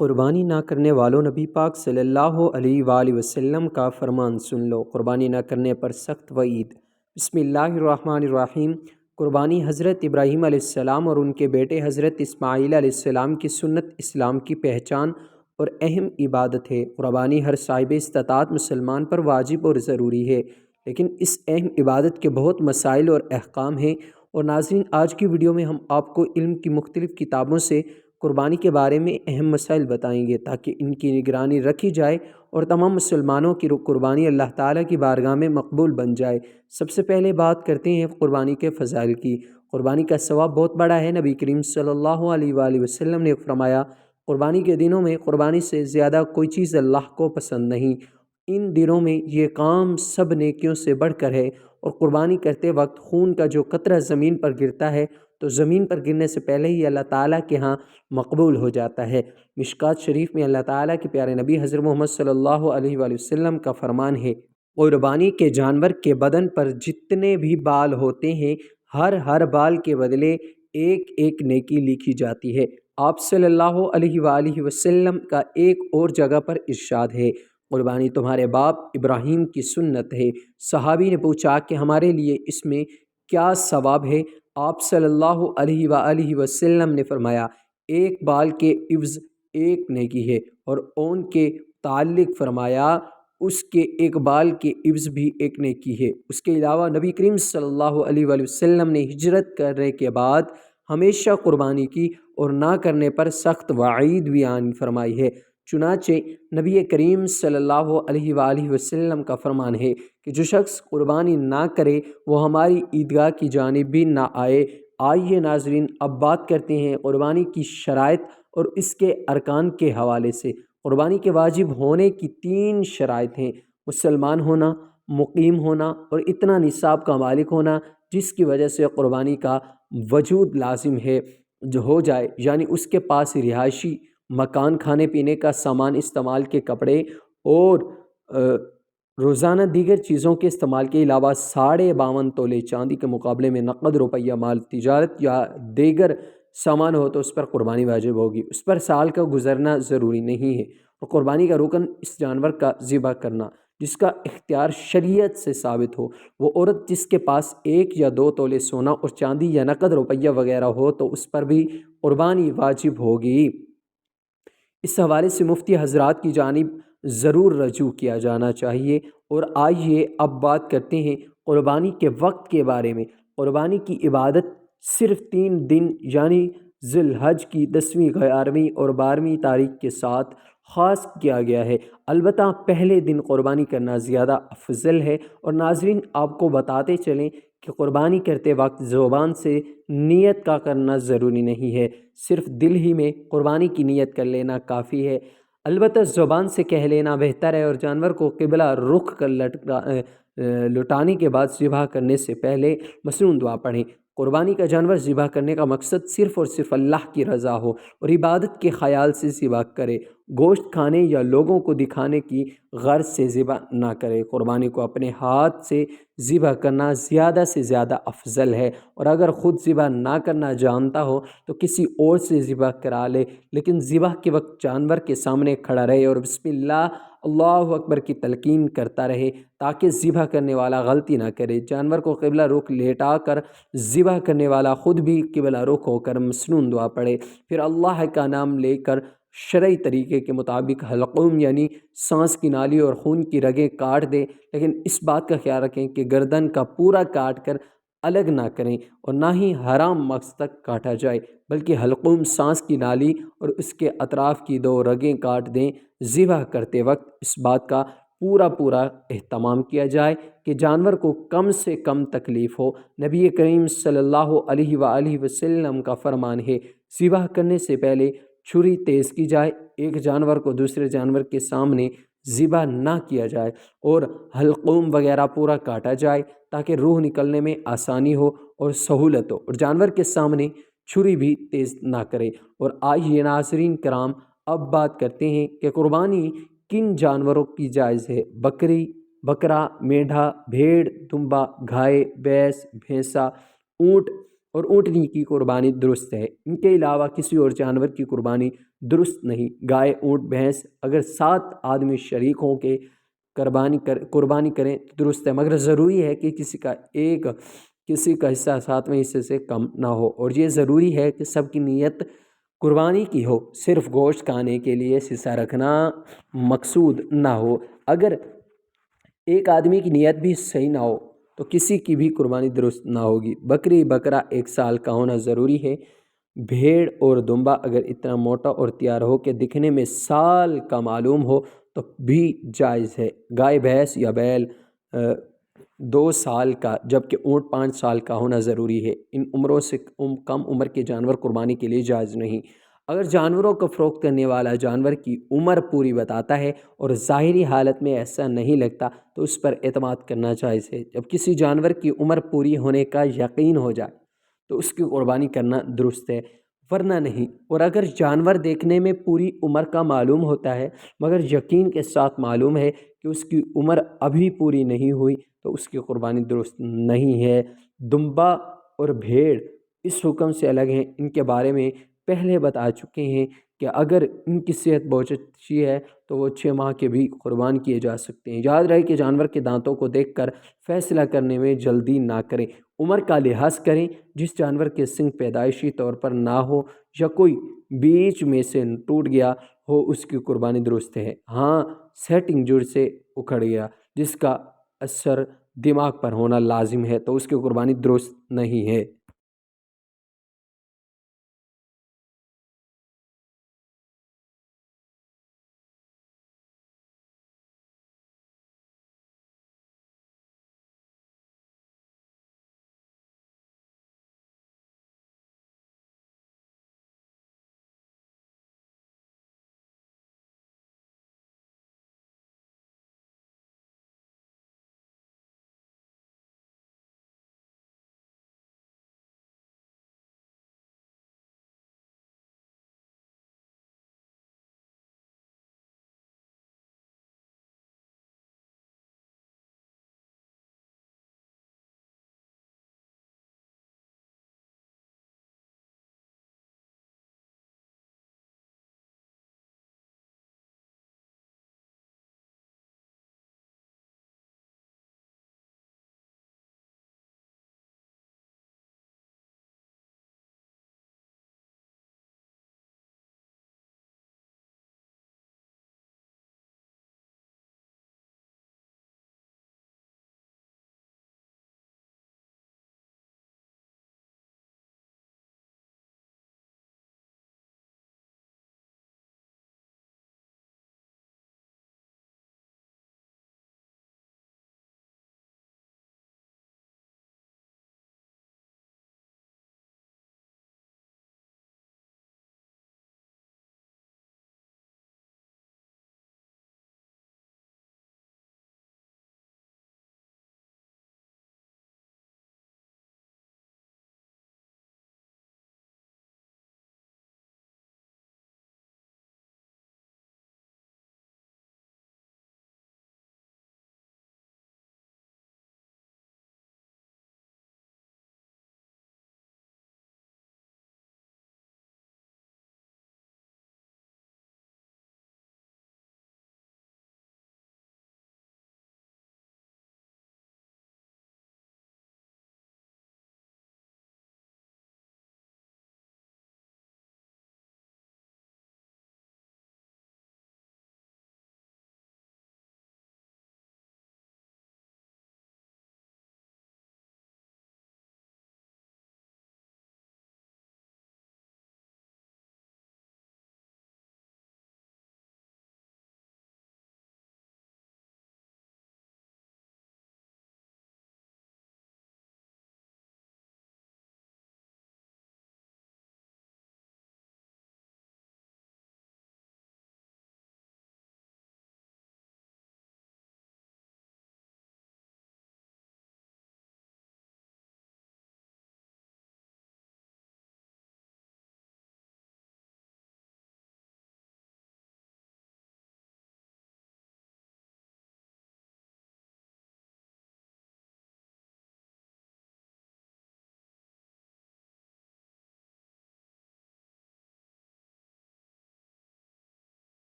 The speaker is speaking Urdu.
قربانی نہ کرنے والوں نبی پاک صلی اللہ علیہ وآلہ وسلم کا فرمان سن لو، قربانی نہ کرنے پر سخت وعید۔ بسم اللہ الرحمن الرحیم۔ قربانی حضرت ابراہیم علیہ السلام اور ان کے بیٹے حضرت اسماعیل علیہ السلام کی سنت اسلام کی پہچان اور اہم عبادت ہے۔ قربانی ہر صاحب استطاعت مسلمان پر واجب اور ضروری ہے، لیکن اس اہم عبادت کے بہت مسائل اور احکام ہیں، اور ناظرین آج کی ویڈیو میں ہم آپ کو علم کی مختلف کتابوں سے قربانی کے بارے میں اہم مسائل بتائیں گے تاکہ ان کی نگرانی رکھی جائے اور تمام مسلمانوں کی قربانی اللہ تعالیٰ کی بارگاہ میں مقبول بن جائے۔ سب سے پہلے بات کرتے ہیں قربانی کے فضائل کی۔ قربانی کا ثواب بہت بڑا ہے۔ نبی کریم صلی اللہ علیہ وآلہ وسلم نے فرمایا، قربانی کے دنوں میں قربانی سے زیادہ کوئی چیز اللہ کو پسند نہیں۔ ان دنوں میں یہ کام سب نیکیوں سے بڑھ کر ہے، اور قربانی کرتے وقت خون کا جو قطرہ زمین پر گرتا ہے تو زمین پر گرنے سے پہلے ہی اللہ تعالیٰ کے ہاں مقبول ہو جاتا ہے۔ مشکوٰۃ شریف میں اللہ تعالیٰ کے پیارے نبی حضرت محمد صلی اللہ علیہ وآلہ وسلم کا فرمان ہے، قربانی کے جانور کے بدن پر جتنے بھی بال ہوتے ہیں، ہر بال کے بدلے ایک ایک نیکی لکھی جاتی ہے۔ آپ صلی اللہ علیہ وآلہ وسلم کا ایک اور جگہ پر ارشاد ہے، قربانی تمہارے باپ ابراہیم کی سنت ہے۔ صحابی نے پوچھا کہ ہمارے لیے اس میں کیا ثواب ہے؟ آپ صلی اللہ علیہ وآلہ وسلم نے فرمایا، ایک بال کے عوض ایک نیکی ہے، اور اون کے تعلق فرمایا اس کے ایک بال کے عوض بھی ایک نیکی ہے۔ اس کے علاوہ نبی کریم صلی اللہ علیہ وآلہ وسلم نے ہجرت کرنے کے بعد ہمیشہ قربانی کی اور نہ کرنے پر سخت وعید بیان فرمائی ہے۔ چنانچہ نبی کریم صلی اللہ علیہ وآلہ وسلم کا فرمان ہے کہ جو شخص قربانی نہ کرے وہ ہماری عیدگاہ کی جانب بھی نہ آئے۔ آئیے ناظرین اب بات کرتے ہیں قربانی کی شرائط اور اس کے ارکان کے حوالے سے۔ قربانی کے واجب ہونے کی 3 شرائط ہیں: مسلمان ہونا، مقیم ہونا، اور اتنا نصاب کا مالک ہونا جس کی وجہ سے قربانی کا وجود لازم ہے جو ہو جائے، یعنی اس کے پاس رہائشی مکان، کھانے پینے کا سامان، استعمال کے کپڑے اور روزانہ دیگر چیزوں کے استعمال کے علاوہ 52.5 تولے چاندی کے مقابلے میں نقد روپیہ مال، تجارت یا دیگر سامان ہو تو اس پر قربانی واجب ہوگی۔ اس پر سال کا گزرنا ضروری نہیں ہے۔ اور قربانی کا رکن اس جانور کا ذبح کرنا جس کا اختیار شریعت سے ثابت ہو۔ وہ عورت جس کے پاس 1 یا 2 تولے سونا اور چاندی یا نقد روپیہ وغیرہ ہو تو اس پر بھی قربانی واجب ہوگی۔ اس حوالے سے مفتی حضرات کی جانب ضرور رجوع کیا جانا چاہیے۔ اور آئیے اب بات کرتے ہیں قربانی کے وقت کے بارے میں۔ قربانی کی عبادت صرف 3 دن یعنی ذی الحج کی 10ویں، 11ویں اور 12ویں تاریخ کے ساتھ خاص کیا گیا ہے۔ البتہ پہلے دن قربانی کرنا زیادہ افضل ہے، اور ناظرین آپ کو بتاتے چلیں کہ قربانی کرتے وقت زبان سے نیت کا کرنا ضروری نہیں ہے، صرف دل ہی میں قربانی کی نیت کر لینا کافی ہے۔ البتہ زبان سے کہہ لینا بہتر ہے، اور جانور کو قبلہ رخ کر لٹانے کے بعد ذبح کرنے سے پہلے مسنون دعا پڑھیں۔ قربانی کا جانور ذبح کرنے کا مقصد صرف اور صرف اللہ کی رضا ہو اور عبادت کے خیال سے ذبح کرے، گوشت کھانے یا لوگوں کو دکھانے کی غرض سے ذبح نہ کرے۔ قربانی کو اپنے ہاتھ سے ذبح کرنا زیادہ سے زیادہ افضل ہے، اور اگر خود ذبح نہ کرنا جانتا ہو تو کسی اور سے ذبح کرا لے، لیکن ذبح کے وقت جانور کے سامنے کھڑا رہے اور بسم اللہ اللہ اکبر کی تلقین کرتا رہے تاکہ ذبح کرنے والا غلطی نہ کرے۔ جانور کو قبلہ رخ لیٹا کر ذبح کرنے والا خود بھی قبلہ رخ ہو کر مسنون دعا پڑھے، پھر اللہ کا نام لے کر شرعی طریقے کے مطابق حلقوم یعنی سانس کی نالی اور خون کی رگیں کاٹ دے، لیکن اس بات کا خیال رکھیں کہ گردن کا پورا کاٹ کر الگ نہ کریں اور نہ ہی حرام مقصد تک کاٹا جائے، بلکہ حلقوم سانس کی نالی اور اس کے اطراف کی 2 رگیں کاٹ دیں۔ ذبح کرتے وقت اس بات کا پورا اہتمام کیا جائے کہ جانور کو کم سے کم تکلیف ہو۔ نبی کریم صلی اللہ علیہ وآلہ وسلم کا فرمان ہے، ذبح کرنے سے پہلے چھری تیز کی جائے، ایک جانور کو دوسرے جانور کے سامنے ذبح نہ کیا جائے اور حلقوم وغیرہ پورا کاٹا جائے تاکہ روح نکلنے میں آسانی ہو اور سہولت ہو، اور جانور کے سامنے چھری بھی تیز نہ کرے۔ اور آئیے ناظرین کرام اب بات کرتے ہیں کہ قربانی کن جانوروں کی جائز ہے۔ بکری، بکرا، میڈھا، بھیڑ، دمبا، گائے، بھینس، بھینسا، اونٹ اور اونٹنی کی قربانی درست ہے۔ ان کے علاوہ کسی اور جانور کی قربانی درست نہیں۔ گائے، اونٹ، بھینس اگر 7 آدمی شریک ہوں کے قربانی کریں تو درست ہے، مگر ضروری ہے کہ کسی کا حصہ 7ویں حصے سے کم نہ ہو، اور یہ ضروری ہے کہ سب کی نیت قربانی کی ہو، صرف گوشت کھانے کے لیے حصہ رکھنا مقصود نہ ہو۔ اگر ایک آدمی کی نیت بھی صحیح نہ ہو تو کسی کی بھی قربانی درست نہ ہوگی۔ بکرا 1 سال کا ہونا ضروری ہے۔ بھیڑ اور دمبا اگر اتنا موٹا اور تیار ہو کہ دکھنے میں سال کا معلوم ہو تو بھی جائز ہے۔ گائے، بھینس یا بیل 2 سال کا، جبکہ اونٹ 5 سال کا ہونا ضروری ہے۔ ان عمروں سے کم عمر کے جانور قربانی کے لیے جائز نہیں۔ اگر جانوروں کو فروخت کرنے والا جانور کی عمر پوری بتاتا ہے اور ظاہری حالت میں ایسا نہیں لگتا تو اس پر اعتماد کرنا جائز ہے۔ جب کسی جانور کی عمر پوری ہونے کا یقین ہو جائے تو اس کی قربانی کرنا درست ہے، ورنہ نہیں۔ اور اگر جانور دیکھنے میں پوری عمر کا معلوم ہوتا ہے مگر یقین کے ساتھ معلوم ہے کہ اس کی عمر ابھی پوری نہیں ہوئی تو اس کی قربانی درست نہیں ہے۔ دمبا اور بھیڑ اس حکم سے الگ ہیں، ان کے بارے میں پہلے بتا چکے ہیں کہ اگر ان کی صحت بہت اچھی ہے تو وہ 6 ماہ کے بھی قربان کیے جا سکتے ہیں۔ یاد رہے کہ جانور کے دانتوں کو دیکھ کر فیصلہ کرنے میں جلدی نہ کریں۔ عمر کا لحاظ کریں۔ جس جانور کے سنگ پیدائشی طور پر نہ ہو یا کوئی بیچ میں سے ٹوٹ گیا ہو اس کی قربانی درست ہے۔ ہاں، سیٹنگ جڑ سے اکھڑ گیا جس کا اثر دماغ پر ہونا لازم ہے تو اس کی قربانی درست نہیں ہے۔